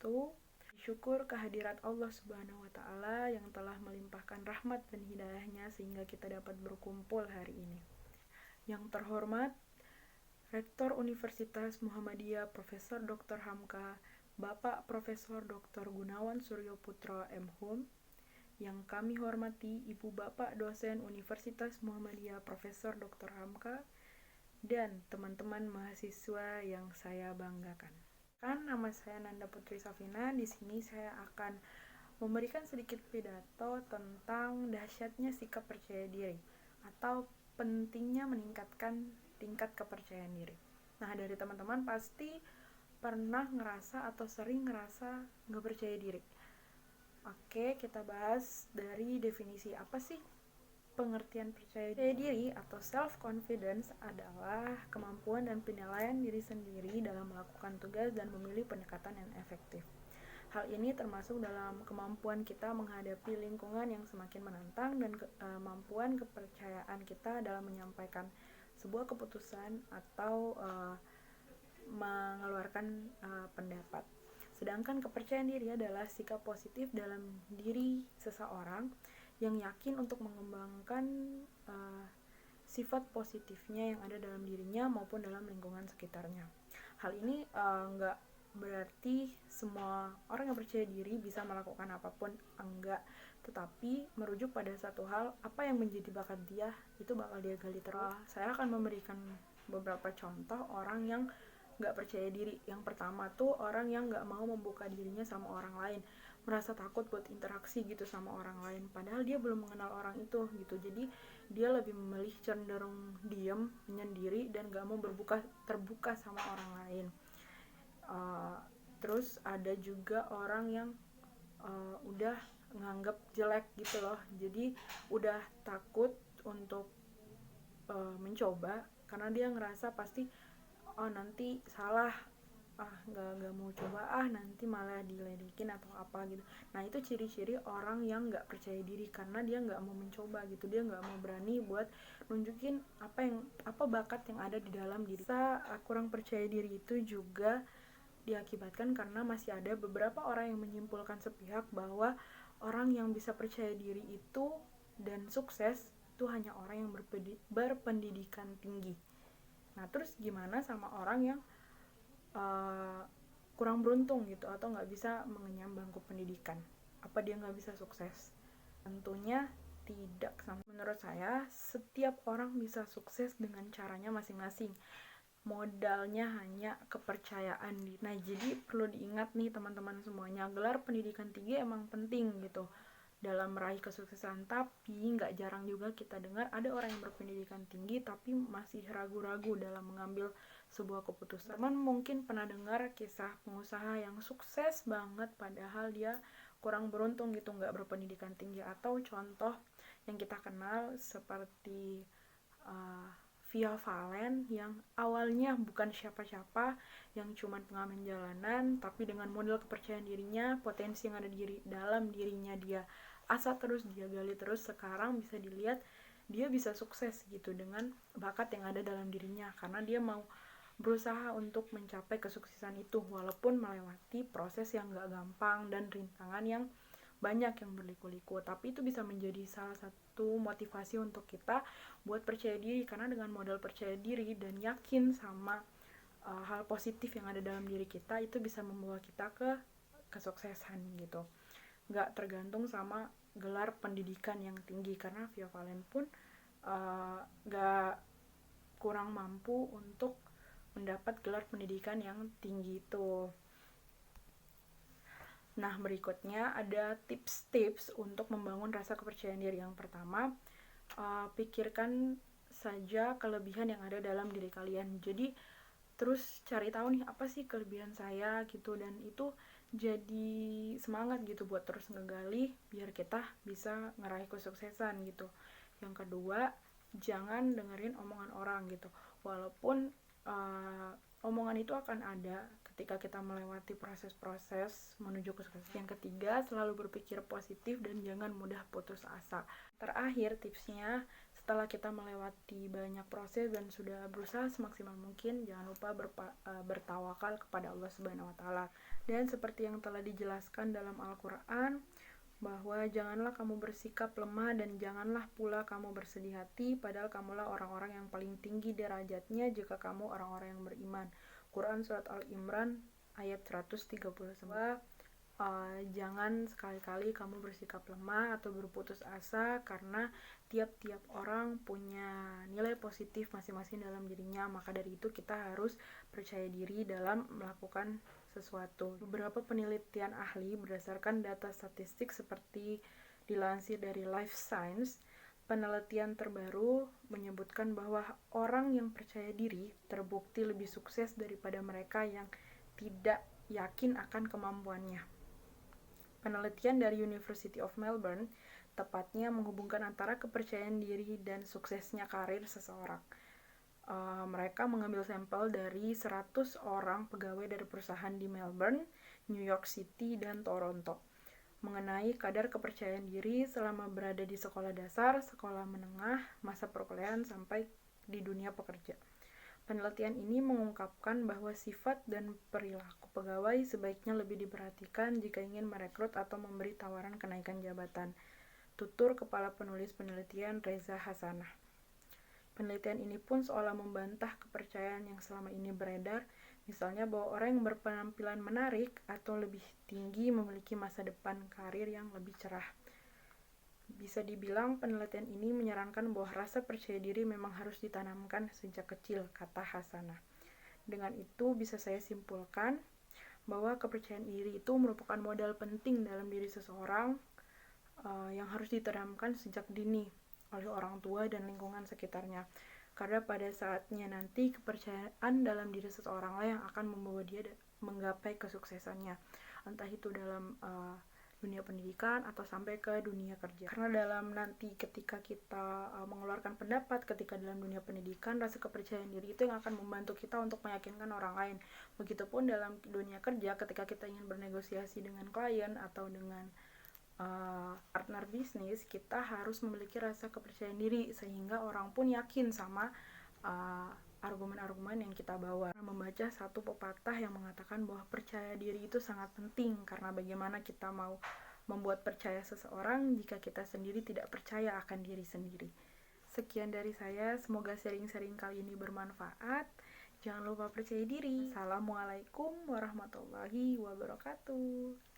wabarakatuh. Syukur kehadirat Allah Subhanahu wa Ta'ala yang telah melimpahkan rahmat dan hidayahnya sehingga kita dapat berkumpul hari ini. Yang terhormat, Rektor Universitas Muhammadiyah Profesor Dr. Hamka, Bapak Profesor Dr. Gunawan Suryo Putro M.Hum, yang kami hormati Ibu Bapak Dosen Universitas Muhammadiyah Profesor Dr. Hamka, dan teman-teman mahasiswa yang saya banggakan. Nama saya Nanda Putri Safina. Di sini saya akan memberikan sedikit pidato tentang dahsyatnya sikap percaya diri atau pentingnya meningkatkan tingkat kepercayaan diri. Nah, dari teman-teman pasti pernah ngerasa atau sering ngerasa nggak percaya diri. Oke, kita bahas dari definisi apa sih pengertian percaya diri atau self-confidence adalah kemampuan dan penilaian diri sendiri dalam melakukan tugas dan memilih pendekatan yang efektif. Hal ini termasuk dalam kemampuan kita menghadapi lingkungan yang semakin menantang dan kemampuan kepercayaan kita dalam menyampaikan sebuah keputusan atau mengeluarkan pendapat. Sedangkan kepercayaan diri adalah sikap positif dalam diri seseorang yang yakin untuk mengembangkan sifat positifnya yang ada dalam dirinya maupun dalam lingkungan sekitarnya. Hal ini nggak berarti semua orang yang percaya diri bisa melakukan apapun, enggak. Tetapi merujuk pada satu hal, apa yang menjadi bakat dia, itu bakal dia gali terus. Saya akan memberikan beberapa contoh orang yang nggak percaya diri. Yang pertama tuh orang yang nggak mau membuka dirinya sama orang lain, merasa takut buat interaksi gitu sama orang lain, padahal dia belum mengenal orang itu gitu. Jadi dia lebih memilih cenderung diam, menyendiri, dan nggak mau terbuka sama orang lain. Terus ada juga orang yang udah nganggap jelek gitu loh, jadi udah takut untuk mencoba karena dia ngerasa pasti nanti salah, nggak mau coba, nanti malah diledekin atau apa gitu. Nah, itu ciri-ciri orang yang nggak percaya diri karena dia nggak mau mencoba gitu, dia nggak mau berani buat nunjukin apa bakat yang ada di dalam diri. Kurang percaya diri itu juga diakibatkan karena masih ada beberapa orang yang menyimpulkan sepihak bahwa orang yang bisa percaya diri itu dan sukses itu hanya orang yang berpendidikan tinggi. Nah, terus gimana sama orang yang kurang beruntung gitu atau nggak bisa mengenyam bangku pendidikan? Apa dia nggak bisa sukses? Tentunya tidak. Menurut saya, setiap orang bisa sukses dengan caranya masing-masing. Modalnya hanya kepercayaan diri. Nah, jadi perlu diingat nih teman-teman semuanya, gelar pendidikan tinggi emang penting gitu dalam meraih kesuksesan, tapi nggak jarang juga kita dengar ada orang yang berpendidikan tinggi tapi masih ragu-ragu dalam mengambil sebuah keputusan. Teman mungkin pernah dengar kisah pengusaha yang sukses banget padahal dia kurang beruntung gitu, nggak berpendidikan tinggi. Atau contoh yang kita kenal seperti Via Valen yang awalnya bukan siapa-siapa, yang cuma pengamen jalanan, tapi dengan modal kepercayaan dirinya, potensi yang ada dalam dirinya dia asah terus, dia gali terus, sekarang bisa dilihat dia bisa sukses gitu dengan bakat yang ada dalam dirinya karena dia mau berusaha untuk mencapai kesuksesan itu walaupun melewati proses yang gak gampang dan rintangan yang banyak yang berliku-liku. Tapi itu bisa menjadi salah satu motivasi untuk kita buat percaya diri, karena dengan modal percaya diri dan yakin sama hal positif yang ada dalam diri kita, itu bisa membawa kita ke kesuksesan gitu. Nggak tergantung sama gelar pendidikan yang tinggi, karena Via Valen pun nggak kurang mampu untuk mendapat gelar pendidikan yang tinggi itu. Nah, berikutnya ada tips-tips untuk membangun rasa kepercayaan diri. Yang pertama, pikirkan saja kelebihan yang ada dalam diri kalian. Jadi terus cari tahu nih apa sih kelebihan saya gitu, dan itu jadi semangat gitu buat terus ngegali biar kita bisa ngeraih kesuksesan gitu. Yang kedua, jangan dengerin omongan orang gitu, walaupun omongan itu akan ada ketika kita melewati proses-proses menuju kesuksesan. Yang ketiga, selalu berpikir positif dan jangan mudah putus asa. Terakhir tipsnya, setelah kita melewati banyak proses dan sudah berusaha semaksimal mungkin, jangan lupa bertawakal kepada Allah Subhanahu wa taala. Dan seperti yang telah dijelaskan dalam Al-Qur'an, bahwa janganlah kamu bersikap lemah dan janganlah pula kamu bersedih hati, padahal kamulah orang-orang yang paling tinggi derajatnya jika kamu orang-orang yang beriman. Quran Surat Al-Imran ayat 139. Jangan sekali-kali kamu bersikap lemah atau berputus asa, karena tiap-tiap orang punya nilai positif masing-masing dalam dirinya. Maka dari itu kita harus percaya diri dalam melakukan sesuatu. Beberapa penelitian ahli berdasarkan data statistik seperti dilansir dari Life Science, penelitian terbaru menyebutkan bahwa orang yang percaya diri terbukti lebih sukses daripada mereka yang tidak yakin akan kemampuannya. Penelitian dari University of Melbourne tepatnya menghubungkan antara kepercayaan diri dan suksesnya karir seseorang. Mereka mengambil sampel dari 100 orang pegawai dari perusahaan di Melbourne, New York City, dan Toronto mengenai kadar kepercayaan diri selama berada di sekolah dasar, sekolah menengah, masa perkuliahan, sampai di dunia pekerja. Penelitian ini mengungkapkan bahwa sifat dan perilaku pegawai sebaiknya lebih diperhatikan jika ingin merekrut atau memberi tawaran kenaikan jabatan. Tutur Kepala Penulis Penelitian Reza Hasanah. Penelitian ini pun seolah membantah kepercayaan yang selama ini beredar, misalnya bahwa orang yang berpenampilan menarik atau lebih tinggi memiliki masa depan karir yang lebih cerah. Bisa dibilang penelitian ini menyarankan bahwa rasa percaya diri memang harus ditanamkan sejak kecil, kata Hasanah. Dengan itu bisa saya simpulkan bahwa kepercayaan diri itu merupakan modal penting dalam diri seseorang yang harus ditanamkan sejak dini oleh orang tua dan lingkungan sekitarnya. Karena pada saatnya nanti kepercayaan dalam diri seseorang lah yang akan membawa dia menggapai kesuksesannya. Entah itu dalam dunia pendidikan atau sampai ke dunia kerja. Karena dalam nanti ketika kita mengeluarkan pendapat ketika dalam dunia pendidikan, rasa kepercayaan diri itu yang akan membantu kita untuk meyakinkan orang lain. Begitupun dalam dunia kerja ketika kita ingin bernegosiasi dengan klien atau dengan partner bisnis, kita harus memiliki rasa kepercayaan diri sehingga orang pun yakin sama argumen-argumen yang kita bawa. Membaca satu pepatah yang mengatakan bahwa percaya diri itu sangat penting, karena bagaimana kita mau membuat percaya seseorang jika kita sendiri tidak percaya akan diri sendiri. Sekian dari saya, semoga sharing-sharing kali ini bermanfaat. Jangan lupa percaya diri. Assalamualaikum warahmatullahi wabarakatuh.